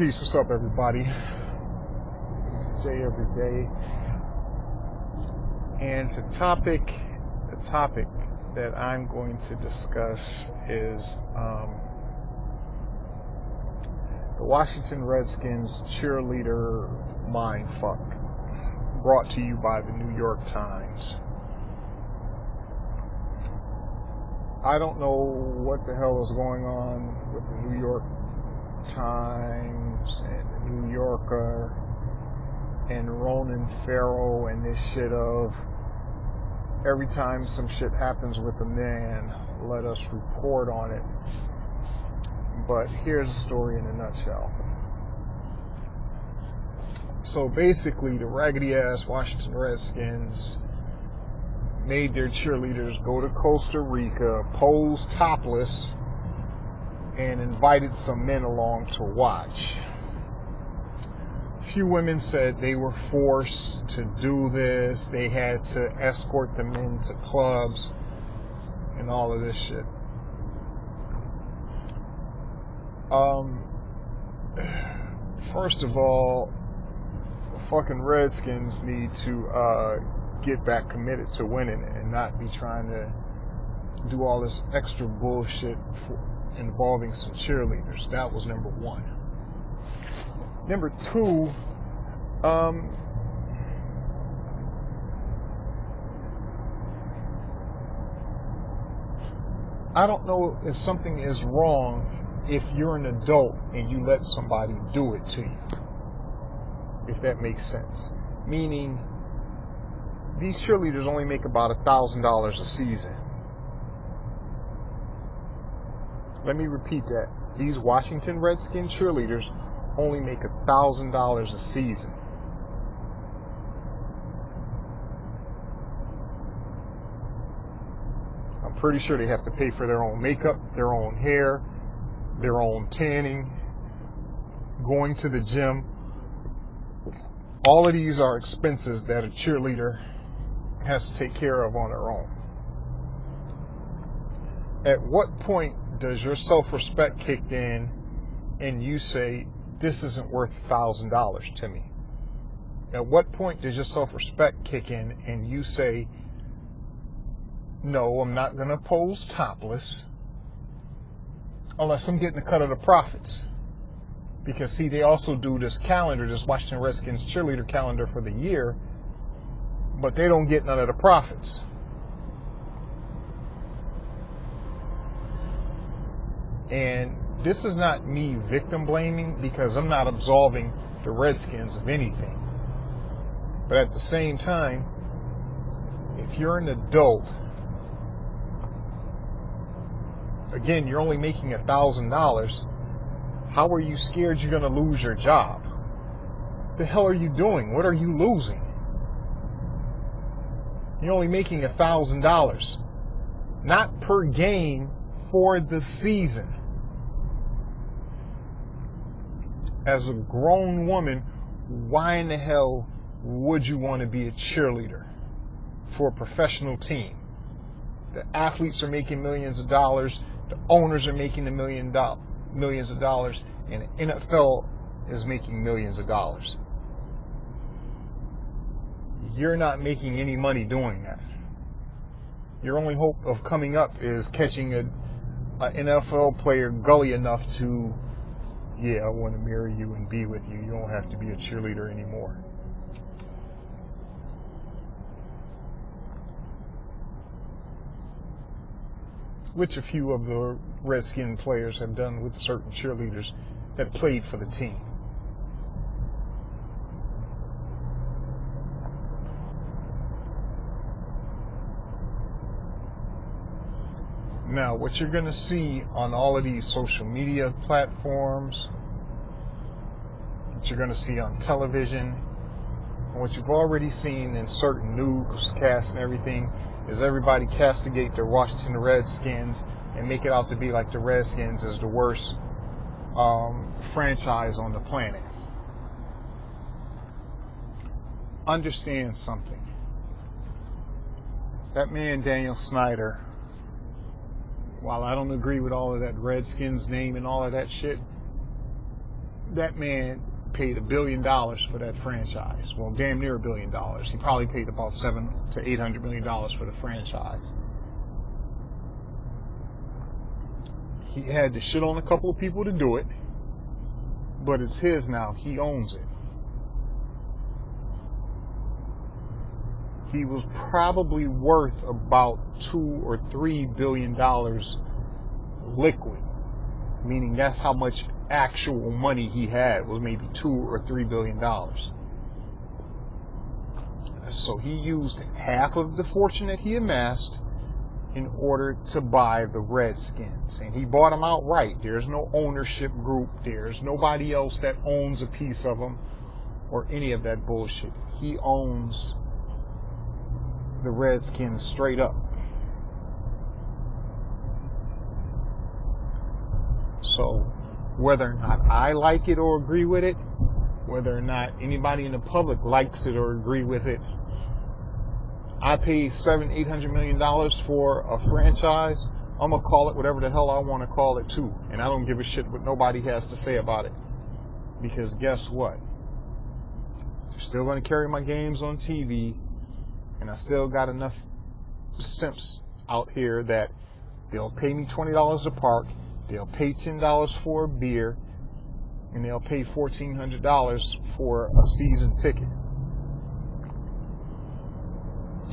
Peace, what's up, everybody? This is Jay Everyday, and the topic that I'm going to discuss is the Washington Redskins cheerleader mindfuck, brought to you by the New York Times. I don't know what the hell is going on with the New York Times and the New Yorker and Ronan Farrow and this shit of every time some shit happens with a man, let us report on it. But here's the story in a nutshell. So basically, the raggedy ass Washington Redskins made their cheerleaders go to Costa Rica, pose topless, and invited some men along to watch. A few women said they were forced to do this. They had to escort the men to clubs and all of this shit. First of all, the fucking Redskins need to get back committed to winning and not be trying to do all this extra bullshit involving some cheerleaders. That was number one. Number two, I don't know if something is wrong if you're an adult and you let somebody do it to you, if that makes sense. Meaning, these cheerleaders only make about $1,000 a season. Let me repeat that. These Washington Redskins cheerleaders only make $1,000 a season. I'm pretty sure they have to pay for their own makeup, their own hair, their own tanning, going to the gym. All of these are expenses that a cheerleader has to take care of on her own. At what point does your self-respect kick in and you say, this isn't worth $1,000 to me? At what point does your self-respect kick in and you say, no, I'm not going to pose topless unless I'm getting a cut of the profits? Because, see, they also do this calendar, this Washington Redskins cheerleader calendar for the year, but they don't get none of the profits. And this is not me victim blaming, because I'm not absolving the Redskins of anything. But at the same time, if you're an adult, again, you're only making $1,000. How are you scared you're going to lose your job? The hell are you doing? What are you losing? You're only making $1,000, not per game, for the season. As a grown woman, why in the hell would you want to be a cheerleader for a professional team? The athletes are making millions of dollars, the owners are making millions of dollars, and the NFL is making millions of dollars. You're not making any money doing that. Your only hope of coming up is catching an NFL player gully enough to, yeah, I want to marry you and be with you. You don't have to be a cheerleader anymore. Which a few of the Redskin players have done with certain cheerleaders that played for the team. Now, what you're going to see on all of these social media platforms, what you're going to see on television, and what you've already seen in certain newscasts and everything, is everybody castigate the Washington Redskins and make it out to be like the Redskins is the worst franchise on the planet. Understand something. That man, Daniel Snyder, while I don't agree with all of that Redskins name and all of that shit, That man paid $1 billion for that franchise. Well, damn near $1 billion. He probably paid about $700 to $800 million for the franchise. He had to shit on a couple of people to do it, but it's his now. He owns it. He was probably worth about $2 or $3 billion liquid, meaning that's how much actual money he had, was maybe $2 or $3 billion. So he used half of the fortune that he amassed in order to buy the Redskins, and he bought them outright. There's no ownership group. There's nobody else that owns a piece of them or any of that bullshit. He owns the Redskins straight up. So whether or not I like it or agree with it, whether or not anybody in the public likes it or agree with it, I pay $700-800 million for a franchise. I'm gonna call it whatever the hell I want to call it too, and I don't give a shit what nobody has to say about it. Because guess what? They're still gonna carry my games on TV, and I still got enough simps out here that they'll pay me $20 a park, they'll pay $10 for a beer, and they'll pay $1,400 for a season ticket.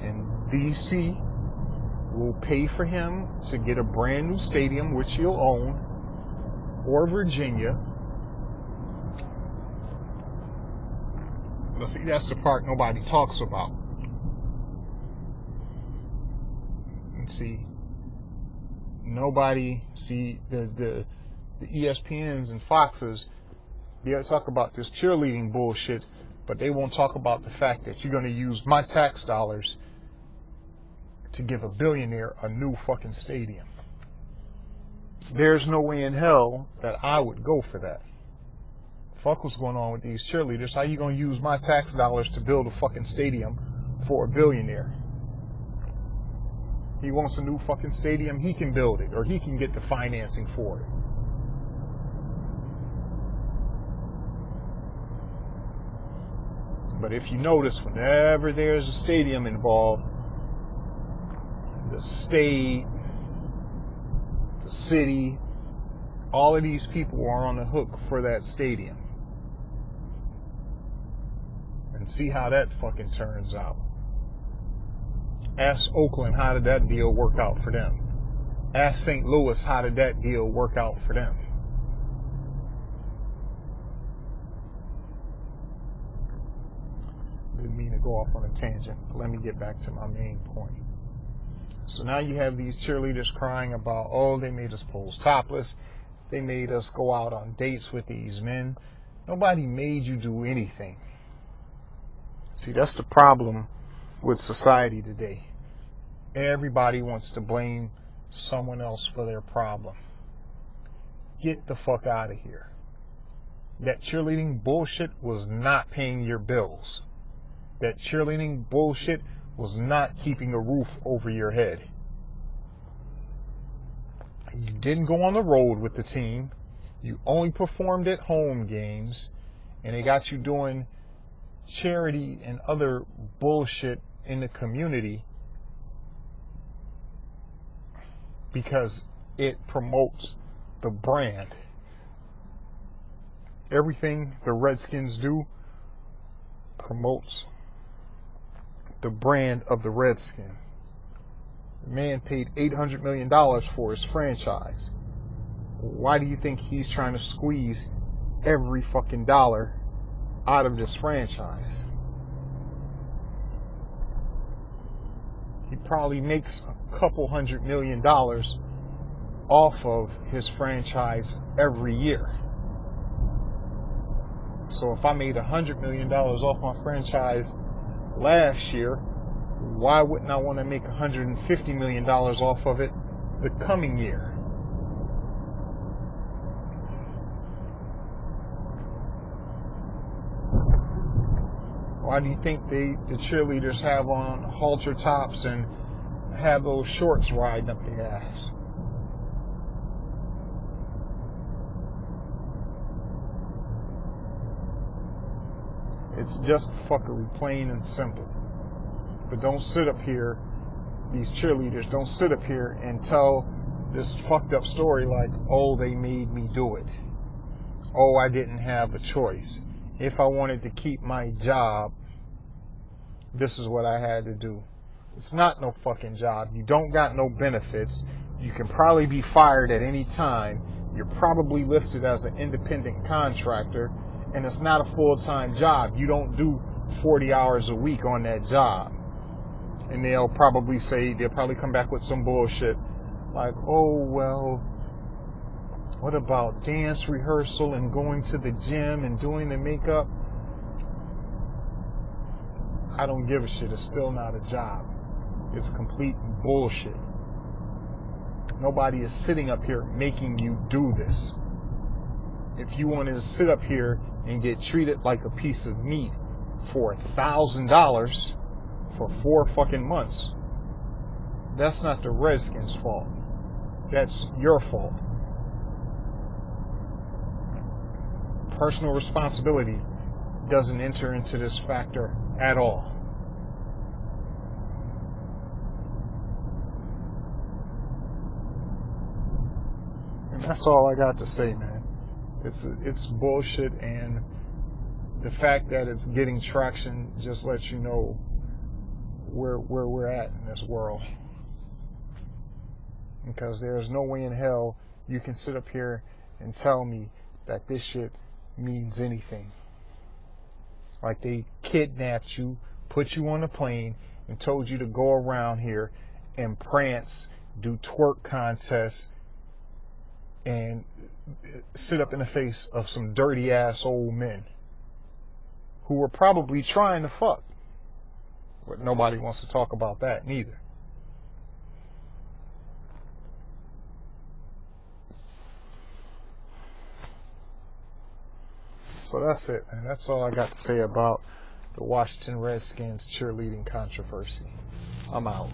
And DC will pay for him to get a brand new stadium, which he'll own, or Virginia. But see, that's the part nobody talks about. And see, nobody, the ESPNs and Foxes, they'll talk about this cheerleading bullshit, but they won't talk about the fact that you're going to use my tax dollars to give a billionaire a new fucking stadium. There's no way in hell that I would go for that. Fuck what's going on with these cheerleaders. How you going to use my tax dollars to build a fucking stadium for a billionaire? He wants a new fucking stadium, he can build it, or he can get the financing for it. But if you notice, whenever there's a stadium involved, the state, the city, all of these people are on the hook for that stadium. And see how that fucking turns out. Ask Oakland, how did that deal work out for them? Ask St. Louis, how did that deal work out for them? Didn't mean to go off on a tangent, but let me get back to my main point. So now you have these cheerleaders crying about, oh, they made us pose topless. They made us go out on dates with these men. Nobody made you do anything. See, that's the problem with society today. Everybody wants to blame someone else for their problem. Get the fuck out of here. That cheerleading bullshit was not paying your bills. That cheerleading bullshit was not keeping a roof over your head. You didn't go on the road with the team. You only performed at home games, and they got you doing charity and other bullshit in the community because it promotes the brand. Everything the Redskins do promotes the brand of the Redskin. The man paid $800 million for his franchise. Why do you think he's trying to squeeze every fucking dollar out of this franchise? He probably makes a couple $100 million off of his franchise every year. So if I made $100 million off my franchise last year, why wouldn't I want to make $150 million off of it the coming year? Why do you think the cheerleaders have on halter tops and have those shorts riding up their ass? It's just fuckery, plain and simple. But don't sit up here, these cheerleaders, don't sit up here and tell this fucked up story like, oh, they made me do it. Oh, I didn't have a choice. If I wanted to keep my job, this is what I had to do. It's not no fucking job. You don't got no benefits. You can probably be fired at any time. You're probably listed as an independent contractor, and it's not a full-time job. You don't do 40 hours a week on that job. And they'll probably come back with some bullshit like, oh, well, what about dance rehearsal and going to the gym and doing the makeup? I don't give a shit. It's still not a job. It's complete bullshit. Nobody is sitting up here making you do this. If you wanted to sit up here and get treated like a piece of meat for $1,000 for 4 fucking months, that's not the Redskins' fault. That's your fault. Personal responsibility doesn't enter into this factor at all. And that's all I got to say, man. It's bullshit, and the fact that it's getting traction just lets you know where we're at in this world. Because there's no way in hell you can sit up here and tell me that this shit means anything. Like they kidnapped you, put you on a plane, and told you to go around here and prance, do twerk contests, and sit up in the face of some dirty ass old men who were probably trying to fuck. But nobody wants to talk about that neither. So that's it, man. That's all I got to say about the Washington Redskins cheerleading controversy. I'm out.